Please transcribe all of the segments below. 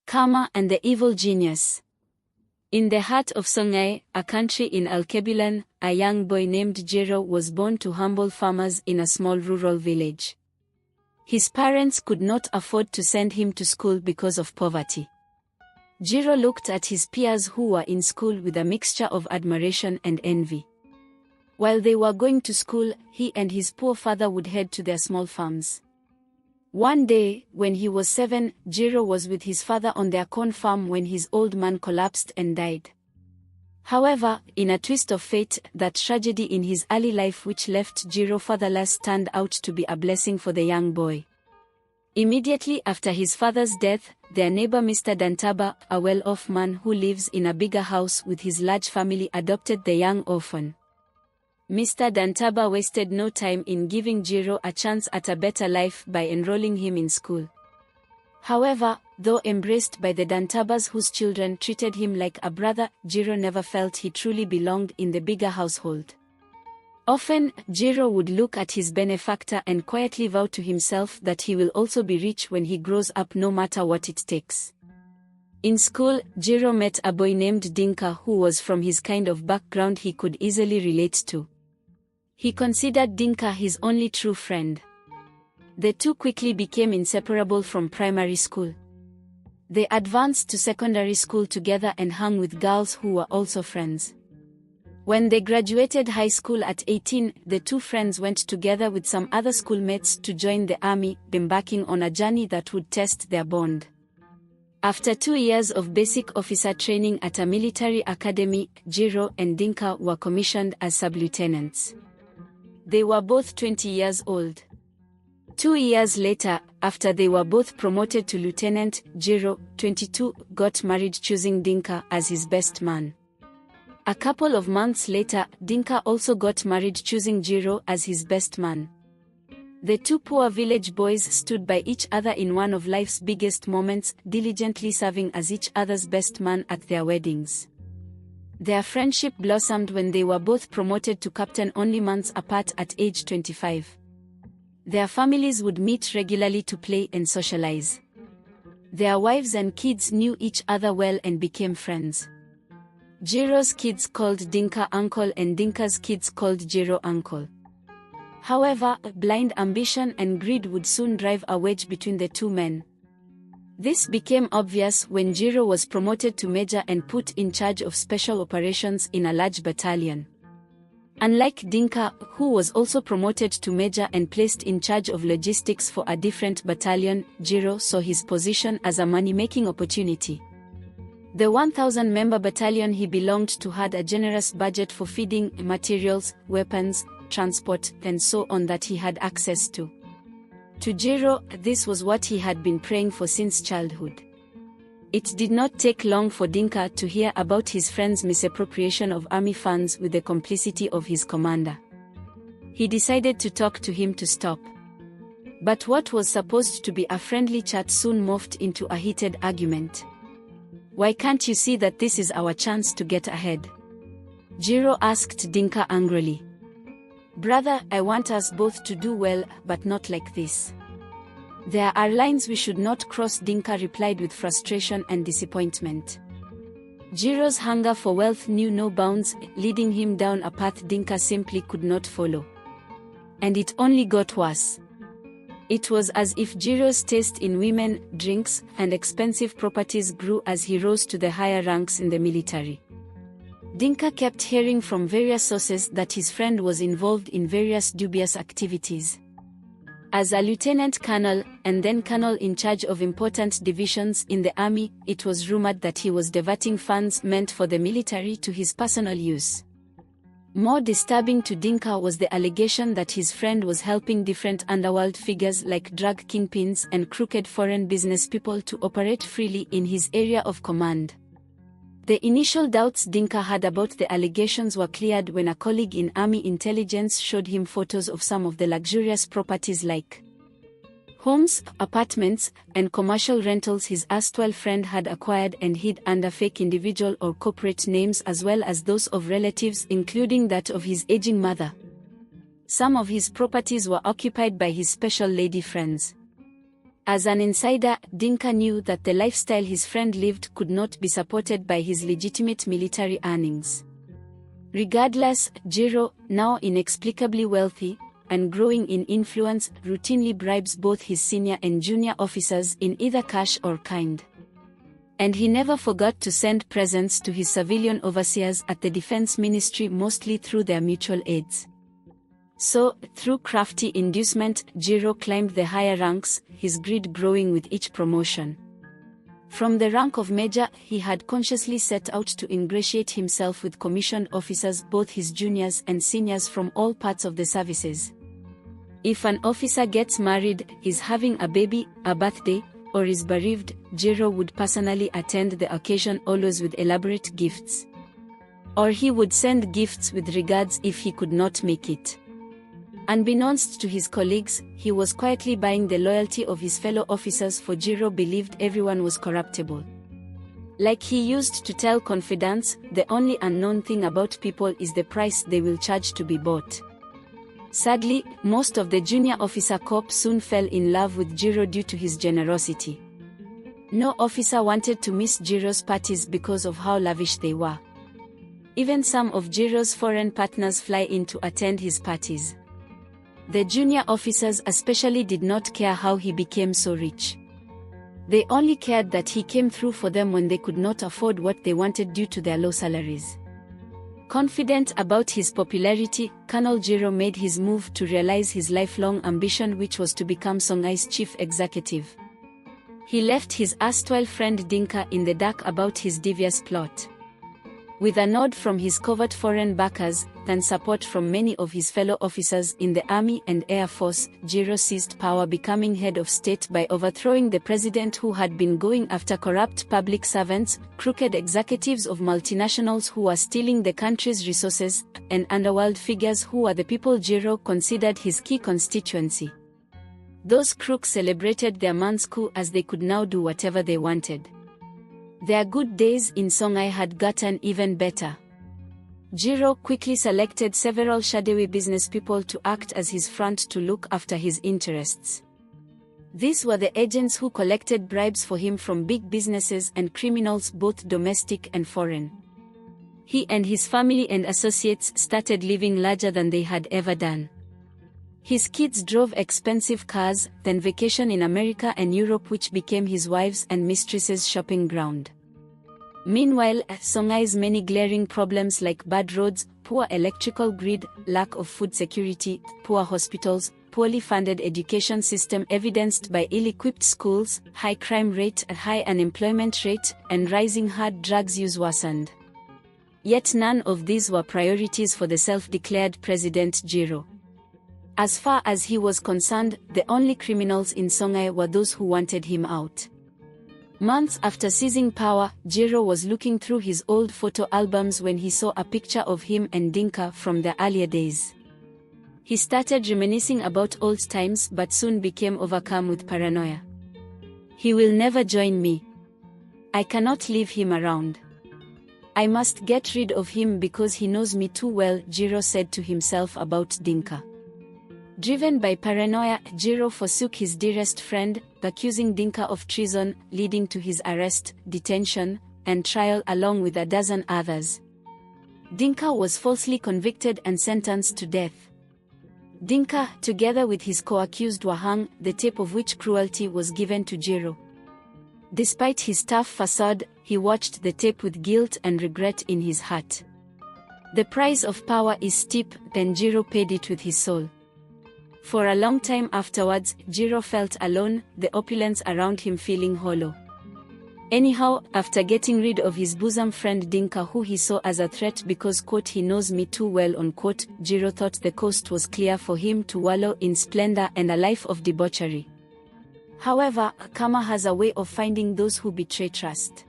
Karma and the Evil Genius. In the heart of Songhai, a country in Alkebulan, a young boy named Jiro was born to humble farmers in a small rural village. His parents could not afford to send him to school because of poverty. Jiro looked at his peers who were in school with a mixture of admiration and envy. While they were going to school, he and his poor father would head to their small farms. One day, when he was 7, Jiro was with his father on their corn farm when his old man collapsed and died. However, in a twist of fate, that tragedy in his early life which left Jiro fatherless turned out to be a blessing for the young boy. Immediately after his father's death, their neighbor Mr. Dantaba, a well-off man who lives in a bigger house with his large family, adopted the young orphan. Mr. Dantaba wasted no time in giving Jiro a chance at a better life by enrolling him in school. However, though embraced by the Dantabas whose children treated him like a brother, Jiro never felt he truly belonged in the bigger household. Often, Jiro would look at his benefactor and quietly vow to himself that he will also be rich when he grows up, no matter what it takes. In school, Jiro met a boy named Dinka who was from his kind of background he could easily relate to. He considered Dinka his only true friend. The two quickly became inseparable from primary school. They advanced to secondary school together and hung with girls who were also friends. When they graduated high school at 18, the two friends went together with some other schoolmates to join the army, embarking on a journey that would test their bond. After 2 years of basic officer training at a military academy, Jiro and Dinka were commissioned as sub-lieutenants. They were both 20 years old. 2 years later, after they were both promoted to lieutenant, Jiro, 22, got married, choosing Dinka as his best man. A couple of months later, Dinka also got married, choosing Jiro as his best man. The two poor village boys stood by each other in one of life's biggest moments, diligently serving as each other's best man at their weddings. Their friendship blossomed when they were both promoted to captain only months apart at age 25. Their families would meet regularly to play and socialize. Their wives and kids knew each other well and became friends. Jiro's kids called Dinka uncle and Dinka's kids called Jiro uncle. However, blind ambition and greed would soon drive a wedge between the two men. This became obvious when Jiro was promoted to major and put in charge of special operations in a large battalion. Unlike Dinka, who was also promoted to major and placed in charge of logistics for a different battalion, Jiro saw his position as a money-making opportunity. The 1,000-member battalion he belonged to had a generous budget for feeding, materials, weapons, transport, and so on that he had access to. To Jiro, this was what he had been praying for since childhood. It did not take long for Dinka to hear about his friend's misappropriation of army funds with the complicity of his commander. He decided to talk to him to stop. But what was supposed to be a friendly chat soon morphed into a heated argument. "Why can't you see that this is our chance to get ahead?" Jiro asked Dinka angrily. "Brother, I want us both to do well, but not like this. There are lines we should not cross," Dinka replied with frustration and disappointment. Jiro's hunger for wealth knew no bounds, leading him down a path Dinka simply could not follow. And it only got worse. It was as if Jiro's taste in women, drinks, and expensive properties grew as he rose to the higher ranks in the military. Dinka kept hearing from various sources that his friend was involved in various dubious activities. As a lieutenant colonel, and then colonel in charge of important divisions in the army, it was rumored that he was diverting funds meant for the military to his personal use. More disturbing to Dinka was the allegation that his friend was helping different underworld figures like drug kingpins and crooked foreign business people to operate freely in his area of command. The initial doubts Dinka had about the allegations were cleared when a colleague in army intelligence showed him photos of some of the luxurious properties like homes, apartments, and commercial rentals his erstwhile friend had acquired and hid under fake individual or corporate names, as well as those of relatives, including that of his aging mother. Some of his properties were occupied by his special lady friends. As an insider, Dinka knew that the lifestyle his friend lived could not be supported by his legitimate military earnings. Regardless, Jiro, now inexplicably wealthy and growing in influence, routinely bribes both his senior and junior officers in either cash or kind. And he never forgot to send presents to his civilian overseers at the Defense Ministry, mostly through their mutual aids. So, through crafty inducement, Jiro climbed the higher ranks, his greed growing with each promotion. From the rank of major, he had consciously set out to ingratiate himself with commissioned officers, both his juniors and seniors from all parts of the services. If an officer gets married, is having a baby, a birthday, or is bereaved, Jiro would personally attend the occasion, always with elaborate gifts. Or he would send gifts with regards if he could not make it. Unbeknownst to his colleagues, he was quietly buying the loyalty of his fellow officers, for Jiro believed everyone was corruptible. Like he used to tell confidants, the only unknown thing about people is the price they will charge to be bought. Sadly, most of the junior officer corps soon fell in love with Jiro due to his generosity. No officer wanted to miss Jiro's parties because of how lavish they were. Even some of Jiro's foreign partners fly in to attend his parties. The junior officers especially did not care how he became so rich. They only cared that he came through for them when they could not afford what they wanted due to their low salaries. Confident about his popularity, Colonel Jiro made his move to realize his lifelong ambition, which was to become Songai's chief executive. He left his erstwhile friend Dinka in the dark about his devious plot. With a nod from his covert foreign backers, and support from many of his fellow officers in the Army and Air Force, Jiro seized power, becoming head of state by overthrowing the president, who had been going after corrupt public servants, crooked executives of multinationals who were stealing the country's resources, and underworld figures who were the people Jiro considered his key constituency. Those crooks celebrated their man's coup, as they could now do whatever they wanted. Their good days in Songhai had gotten even better. Jiro quickly selected several shadowy business people to act as his front to look after his interests. These were the agents who collected bribes for him from big businesses and criminals, both domestic and foreign. He and his family and associates started living larger than they had ever done. His kids drove expensive cars, then vacation in America and Europe, which became his wives' and mistresses' shopping ground. Meanwhile, Songhai's many glaring problems like bad roads, poor electrical grid, lack of food security, poor hospitals, poorly funded education system evidenced by ill-equipped schools, high crime rate, high unemployment rate, and rising hard drugs use worsened. Yet none of these were priorities for the self-declared President Jiro. As far as he was concerned, the only criminals in Songhai were those who wanted him out. Months after seizing power, Jiro was looking through his old photo albums when he saw a picture of him and Dinka from their earlier days. He started reminiscing about old times, but soon became overcome with paranoia. He will never join me. I cannot leave him around. I must get rid of him because he knows me too well, Jiro said to himself about Dinka. Driven by paranoia, Jiro forsook his dearest friend, accusing Dinka of treason, leading to his arrest, detention, and trial along with a dozen others. Dinka was falsely convicted and sentenced to death. Dinka, together with his co-accused, were hung, the tape of which cruelty was given to Jiro. Despite his tough facade, he watched the tape with guilt and regret in his heart. The price of power is steep, and Jiro paid it with his soul. For a long time afterwards, Jiro felt alone, the opulence around him feeling hollow. Anyhow, after getting rid of his bosom friend Dinka, who he saw as a threat because, quote, he knows me too well, unquote, Jiro thought the coast was clear for him to wallow in splendor and a life of debauchery. However, karma has a way of finding those who betray trust.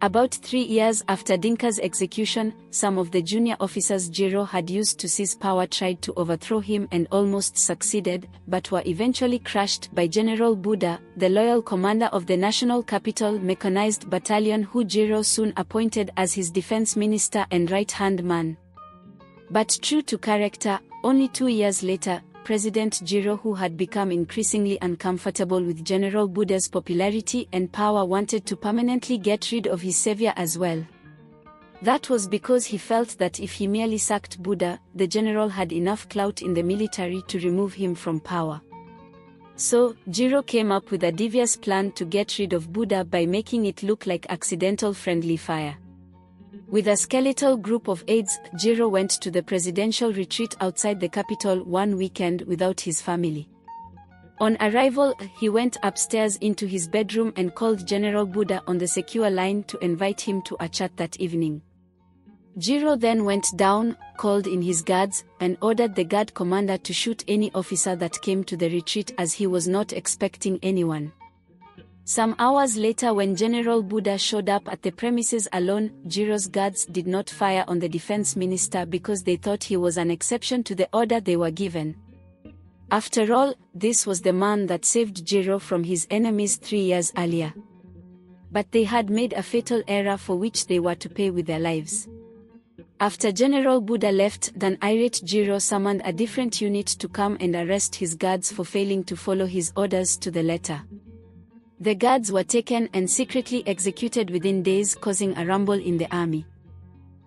About 3 years after Dinka's execution, some of the junior officers Jiro had used to seize power tried to overthrow him and almost succeeded, but were eventually crushed by General Buda, the loyal commander of the National Capital Mechanized Battalion, who Jiro soon appointed as his defense minister and right-hand man. But true to character, only 2 years later, President Jiro, who had become increasingly uncomfortable with General Buda's popularity and power, wanted to permanently get rid of his savior as well. That was because he felt that if he merely sacked Buda, the general had enough clout in the military to remove him from power. So, Jiro came up with a devious plan to get rid of Buda by making it look like accidental friendly fire. With a skeletal group of aides, Jiro went to the presidential retreat outside the capital one weekend without his family. On arrival, he went upstairs into his bedroom and called General Buda on the secure line to invite him to a chat that evening. Jiro then went down, called in his guards, and ordered the guard commander to shoot any officer that came to the retreat, as he was not expecting anyone. Some hours later, when General Buda showed up at the premises alone, Jiro's guards did not fire on the defense minister because they thought he was an exception to the order they were given. After all, this was the man that saved Jiro from his enemies 3 years earlier. But they had made a fatal error for which they were to pay with their lives. After General Buda left, then irate Jiro summoned a different unit to come and arrest his guards for failing to follow his orders to the letter. The guards were taken and secretly executed within days, causing a rumble in the army.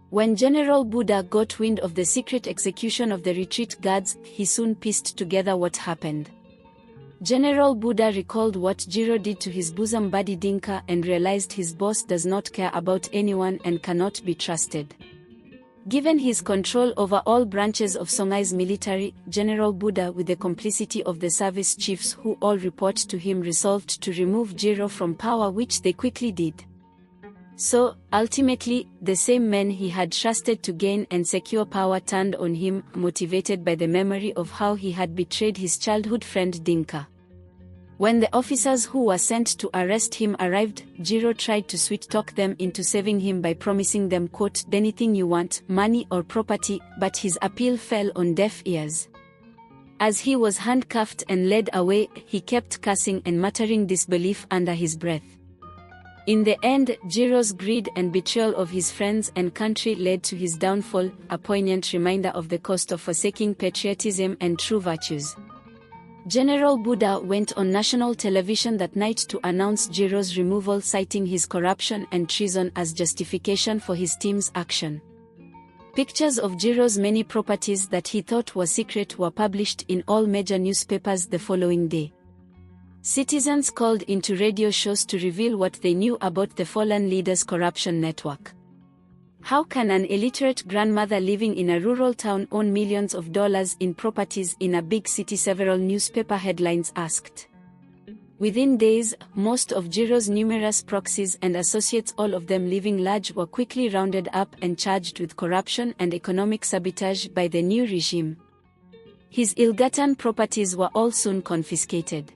When General Buda got wind of the secret execution of the retreat guards, he soon pieced together what happened. General Buda recalled what Jiro did to his bosom buddy Dinka and realized his boss does not care about anyone and cannot be trusted. Given his control over all branches of Songai's military, General Buda, with the complicity of the service chiefs who all report to him, resolved to remove Jiro from power, which they quickly did. So, ultimately, the same men he had trusted to gain and secure power turned on him, motivated by the memory of how he had betrayed his childhood friend Dinka. When the officers who were sent to arrest him arrived, Jiro tried to sweet-talk them into saving him by promising them, quote, "anything you want, money or property," but his appeal fell on deaf ears. As he was handcuffed and led away, he kept cursing and muttering disbelief under his breath. In the end, Jiro's greed and betrayal of his friends and country led to his downfall, a poignant reminder of the cost of forsaking patriotism and true virtues. General Buda went on national television that night to announce Jiro's removal, citing his corruption and treason as justification for his team's action. Pictures of Jiro's many properties that he thought were secret were published in all major newspapers the following day. Citizens called into radio shows to reveal what they knew about the fallen leader's corruption network. How can an illiterate grandmother living in a rural town own millions of dollars in properties in a big city? Several newspaper headlines asked. Within days, most of Jiro's numerous proxies and associates, all of them living large, were quickly rounded up and charged with corruption and economic sabotage by the new regime. His ill-gotten properties were all soon confiscated.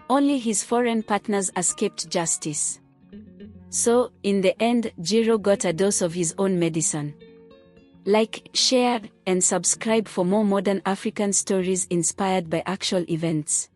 Only his foreign partners escaped justice. So, in the end, Jiro got a dose of his own medicine. Like, share, and subscribe for more modern African stories inspired by actual events.